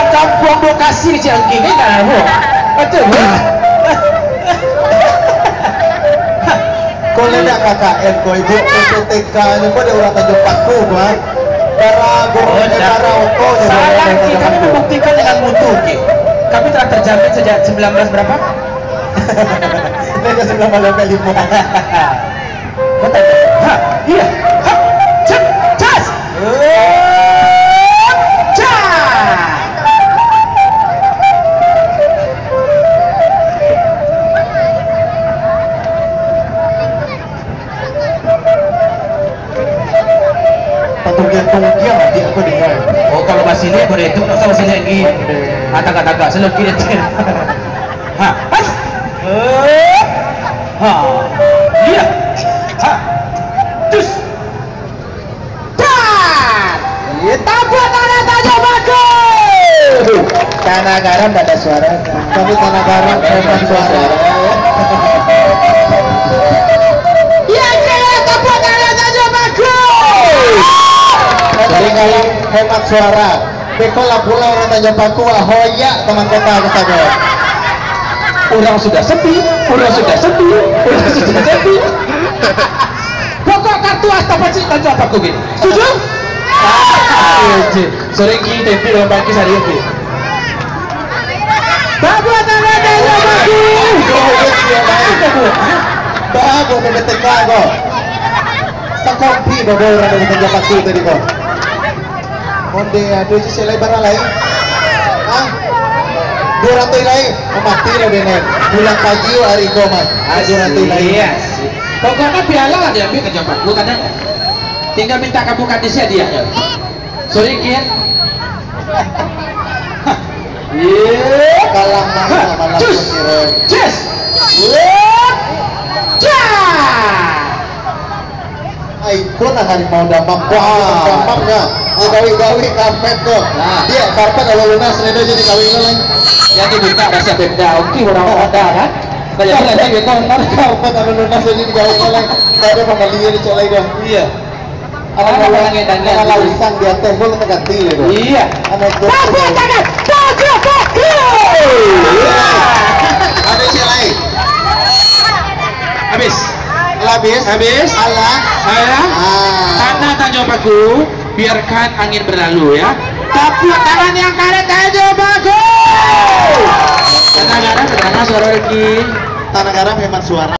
Kampung Bekasi Ciangging ni kan ho. Betul. Kau lihat KKN kau ibu PPTK ni kau ada orang Tanjung Paku kan? Cara cara oko je. Salah kita membuktikan dengan mutu ke. Kami telah terjamin sejak 19 berapa? Ini dah 1985. Betul. Ha, iya. Ha, cek, cas. Tunggu nanti aku dengar. Oh, kalau masih ni boleh tu, tak masih lagi. Agak-agak selagi nanti. Ha, has. Ha, iya. Ha, terus. Dan kita buat tanah Tanjung Paku. Tanah garam tak ada suara. Kami tanah garam bukan suara. Ya, kita buat tanah Tanjung Paku. Seringkali hemat suara. Bekolah pula orang Tanjung Paku hoyak teman kota kita. Orang sudah sepi, orang sudah sepi, orang sudah sepi. Pokok kartu asta pacik Tanjung Paku gini. Setuju? Sering ki tempi orang bangkit hari ini. Babu tangan Tanjung Paku. Babu PPTK kau. Sekompi babu orang dari Tanjung Paku tadi kau. Monde ada sisi lebar lain. Ah, 200 lain. Mati lah dia naik. Pulang pagi hari kau mat. 200 lain. Pokoknya piala lah diambil ke Tanjung Paku tadi. Tinggal minta kamu kadisnya dia. Sorry kian. Iya, kalang malam Cus, cus. Ikut nak harimau dampak. Dampaknya. Gawi-gawi karpet tuh. Dia karpet kalau lunas ini jadi gawi lain. Jadi minta rasa beda. Oke orang ada kan. Kayak kita karpet kalau lunas jadi gawi lain. Ada pengalian di colai dong. Iya. Orang lausan di atas pun kita ganti itu. Iya. Babu tangan Tanjung Paku. Ada celai. Habis. Allah. Saya. Tanah Tanjung Paku. Biarkan angin berlalu ya. Tepuk tangan yang kanan Tanjung Paku. Tanah garam suara lagi. Tanah garam hemat suara.